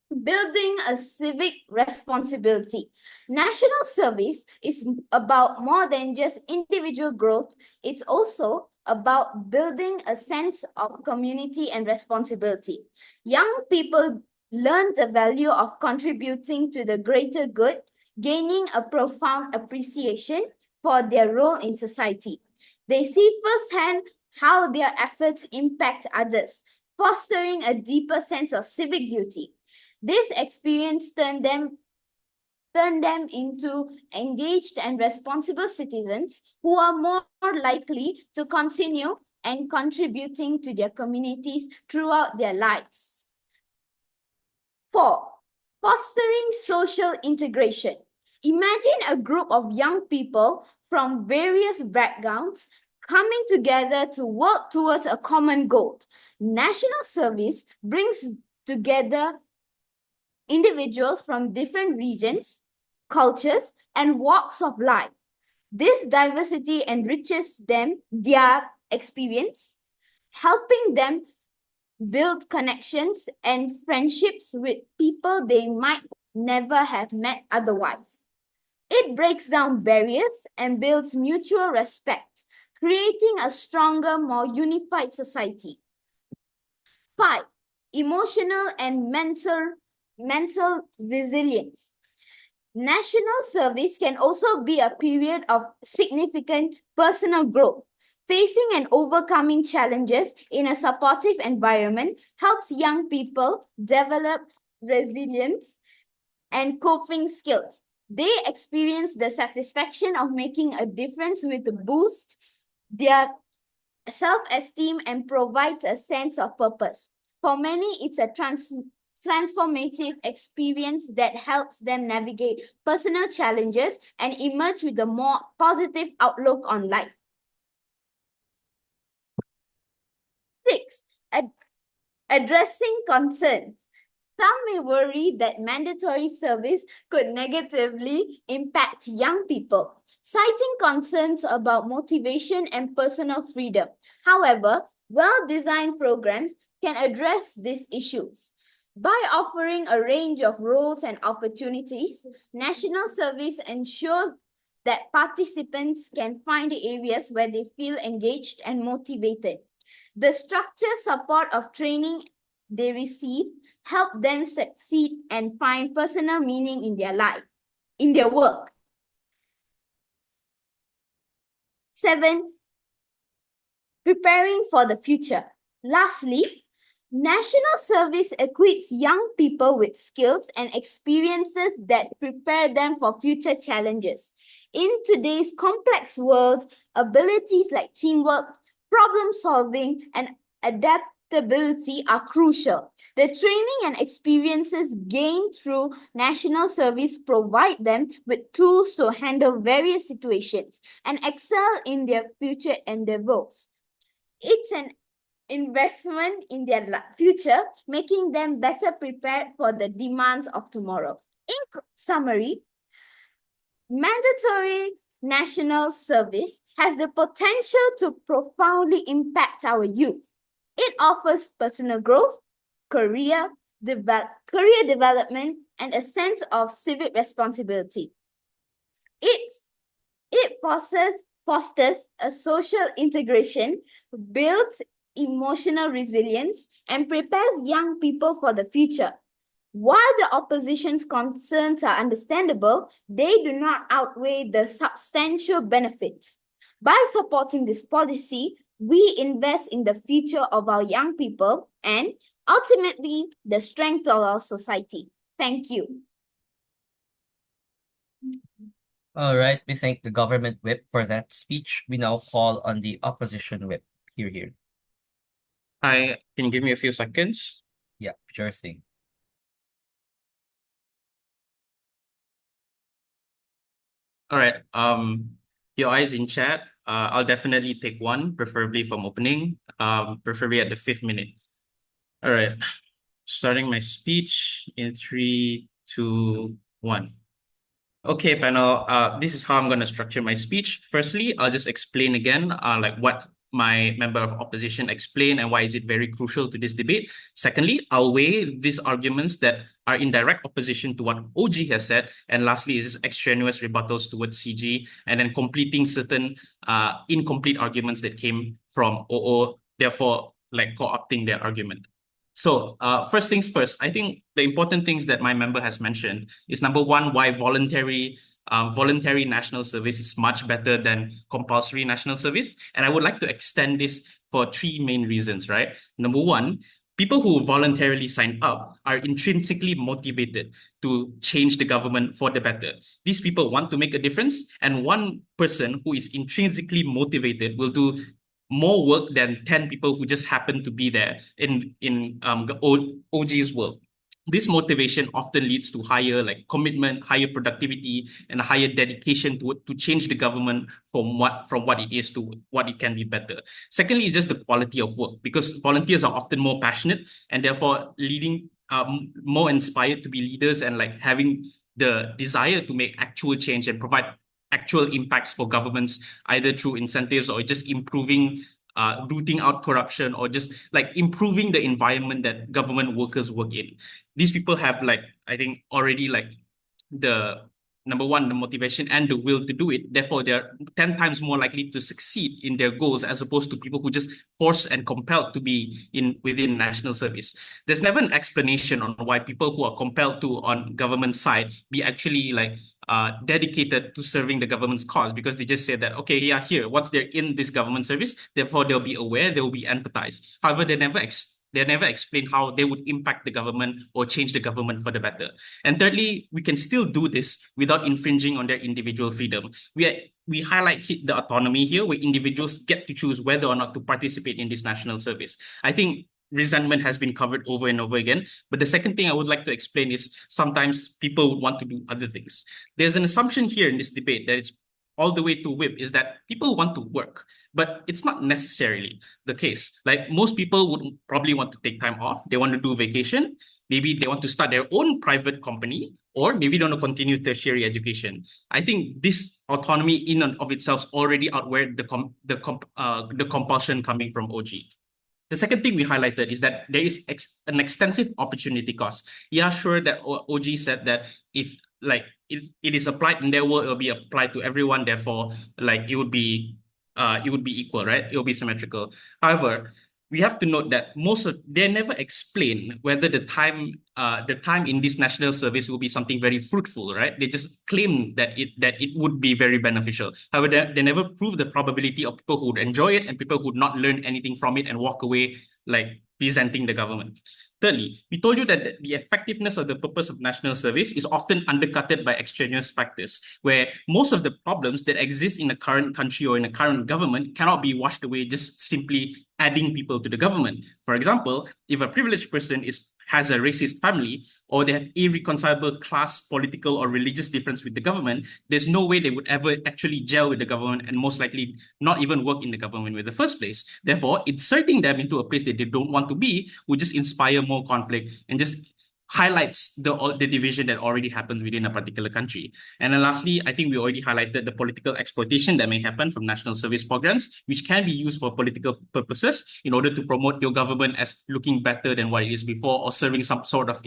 building a civic responsibility. National service is about more than just individual growth. It's also about building a sense of community and responsibility. Young people learn the value of contributing to the greater good, gaining a profound appreciation for their role in society. They see firsthand how their efforts impact others, fostering a deeper sense of civic duty. This experience turned them into engaged and responsible citizens who are more likely to continue and contributing to their communities throughout their lives. Four, fostering social integration. Imagine a group of young people from various backgrounds coming together to work towards a common goal. National service brings together individuals from different regions, cultures, and walks of life. This diversity enriches their experience, helping them build connections and friendships with people they might never have met otherwise. It breaks down barriers and builds mutual respect, creating a stronger, more unified society. 5. Emotional and mental resilience. National service can also be a period of significant personal growth. Facing and overcoming challenges in a supportive environment helps young people develop resilience and coping skills. They experience the satisfaction of making a difference with boost their self-esteem and provides a sense of purpose. For many, it's a transformative experience that helps them navigate personal challenges and emerge with a more positive outlook on life. 6. Addressing concerns. Some may worry that mandatory service could negatively impact young people, citing concerns about motivation and personal freedom. However, well-designed programs can address these issues. By offering a range of roles and opportunities, national service ensures that participants can find areas where they feel engaged and motivated. The structured support of training they receive help them succeed and find personal meaning in their life, in their work. 7, preparing for the future. Lastly, national service equips young people with skills and experiences that prepare them for future challenges. In today's complex world, abilities like teamwork, problem solving, and adaptability are crucial. The training and experiences gained through national service provide them with tools to handle various situations and excel in their future endeavors. It's an investment in their future, making them better prepared for the demands of tomorrow. In summary, mandatory national service has the potential to profoundly impact our youth. It offers personal growth, career development, and a sense of civic responsibility. It fosters a social integration, builds emotional resilience, and prepares young people for the future. While the opposition's concerns are understandable, they do not outweigh the substantial benefits. By supporting this policy, we invest in the future of our young people and ultimately the strength of our society. Thank you. All right, we thank the government whip for that speech. We now call on the opposition whip. Here. Hi, can you give me a few seconds? Yeah, sure thing. All right. Your eyes in chat. I'll definitely take one, preferably from opening, preferably at the 5th minute. All right. Starting my speech in 3, 2, 1. Okay, panel. This is how I'm going to structure my speech. Firstly, I'll just explain again, like what my member of opposition explained and why is it very crucial to this debate. Secondly, I'll weigh these arguments that are in direct opposition to what OG has said. And lastly, is extraneous rebuttals towards CG, and then completing certain incomplete arguments that came from OO, therefore like co-opting their argument. So first things first, I think the important things that my member has mentioned is number one, why voluntary national service is much better than compulsory national service. And I would like to extend this for 3 main reasons, right? Number one, people who voluntarily sign up are intrinsically motivated to change the government for the better. These people want to make a difference, and one person who is intrinsically motivated will do more work than 10 people who just happen to be there in OG's world. This motivation often leads to higher commitment, higher productivity, and a higher dedication to change the government from what it is to what it can be better. Secondly, is just the quality of work, because volunteers are often more passionate and therefore leading more inspired to be leaders and having the desire to make actual change and provide actual impacts for governments, either through incentives or just improving, rooting out corruption, or just improving the environment that government workers work in. These people have I think already the number one, the motivation and the will to do it. Therefore, they're 10 times more likely to succeed in their goals as opposed to people who just forced and compelled to be within national service. There's never an explanation on why people who are compelled to on government side be actually dedicated to serving the government's cause, because they just say that, okay, yeah, here, once they're in this government service, therefore they'll be aware, they'll be empathized. However, they never explain how they would impact the government or change the government for the better. And thirdly, we can still do this without infringing on their individual freedom. We highlight the autonomy here, where individuals get to choose whether or not to participate in this national service. I think resentment has been covered over and over again. But the second thing I would like to explain is sometimes people want to do other things. There's an assumption here in this debate that it's all the way to whip, is that people want to work, but it's not necessarily the case. Most people would probably want to take time off. They want to do vacation. Maybe they want to start their own private company, or maybe they want to continue tertiary education. I think this autonomy in and of itself already outweighed the compulsion coming from OG. The second thing we highlighted is that there is an extensive opportunity cost. Yeah, sure that OG said that if it is applied in their world, it will be applied to everyone. Therefore, it would be equal, right? It will be symmetrical. However, we have to note that they never explain whether the time in this national service will be something very fruitful, right? They just claim that it would be very beneficial. However, they never prove the probability of people who would enjoy it and people who would not learn anything from it and walk away resenting the government. Thirdly, we told you that the effectiveness of the purpose of national service is often undercutted by extraneous factors, where most of the problems that exist in a current country or in a current government cannot be washed away just simply adding people to the government. For example, if a privileged person has a racist family or they have irreconcilable class, political, or religious difference with the government, there's no way they would ever actually gel with the government and most likely not even work in the government in the first place. Therefore, inserting them into a place that they don't want to be would just inspire more conflict and just highlights the division that already happens within a particular country. And then lastly, I think we already highlighted the political exploitation that may happen from national service programs, which can be used for political purposes in order to promote your government as looking better than what it is before, or serving some sort of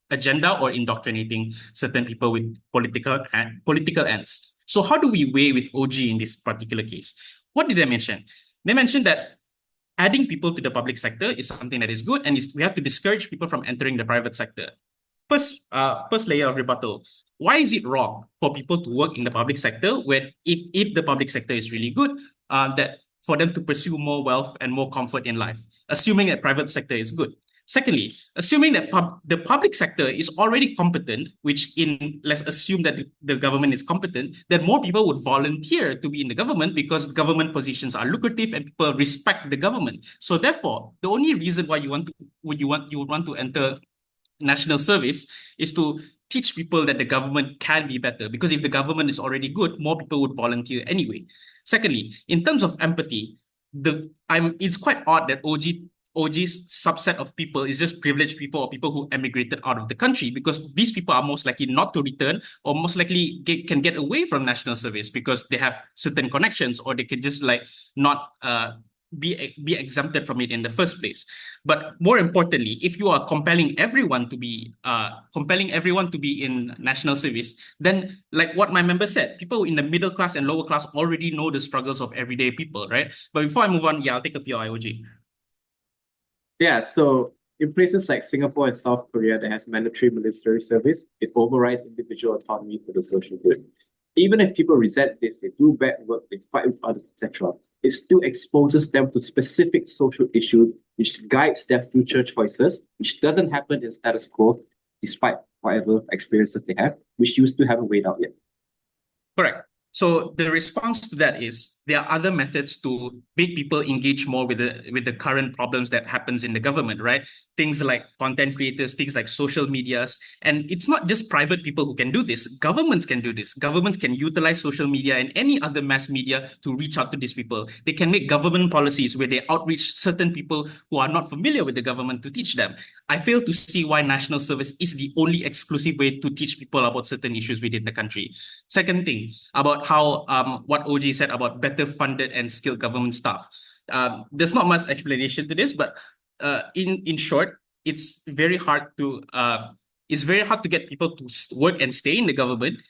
agenda or indoctrinating certain people with political ends. So how do we weigh with OG in this particular case? What did they mention? They mentioned that adding people to the public sector is something that is good, and we have to discourage people from entering the private sector. First layer of rebuttal. Why is it wrong for people to work in the public sector when if the public sector is really good, that for them to pursue more wealth and more comfort in life, assuming that private sector is good? Secondly, assuming that the public sector is already competent, let's assume that the government is competent, then more people would volunteer to be in the government because government positions are lucrative and people respect the government. So therefore, the only reason why you would want to enter national service is to teach people that the government can be better, because if the government is already good, more people would volunteer anyway. Secondly, in terms of empathy, it's quite odd that OG's subset of people is just privileged people or people who emigrated out of the country, because these people are most likely not to return or most likely can get away from national service because they have certain connections, or they can just not be exempted from it in the first place. But more importantly, if you are compelling everyone to be in national service, then like what my member said, people in the middle class and lower class already know the struggles of everyday people, right? But before I move on, I'll take up your IOG. Yeah, so in places like Singapore and South Korea that has mandatory military service, it overrides individual autonomy for the social good. Even if people resent this, they do bad work, they fight with others, etc., it still exposes them to specific social issues, which guides their future choices, which doesn't happen in status quo, despite whatever experiences they have, which you still haven't weighed out yet. Correct. So the response to that is there are other methods to make people engage more with the current problems that happens in the government, right? Things like content creators, things like social medias. And it's not just private people who can do this. Governments can do this. Governments can utilize social media and any other mass media to reach out to these people. They can make government policies where they outreach certain people who are not familiar with the government to teach them. I fail to see why national service is the only exclusive way to teach people about certain issues within the country. Second thing, about how what OG said about better funded and skilled government staff. There's not much explanation to this, but in short, it's very hard to get people to work and stay in the government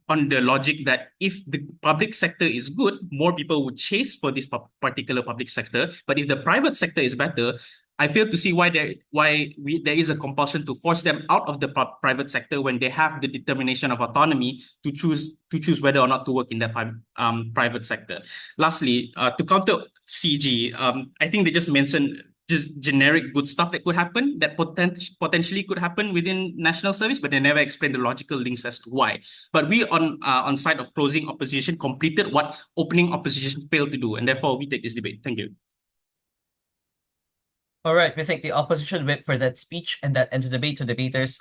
on the logic that if the public sector is good, more people would chase for this particular public sector. But if the private sector is better, I fail to see why there is a compulsion to force them out of the private sector when they have the determination of autonomy to choose whether or not to work in that private sector. Lastly, to counter CG, I think they just mentioned just generic good stuff that could happen, that potentially could happen within national service, but they never explained the logical links as to why. But we on side of closing opposition completed what opening opposition failed to do, and therefore we take this debate. Thank you. All right, we thank the opposition whip for that speech, and that ends the debate. So debaters,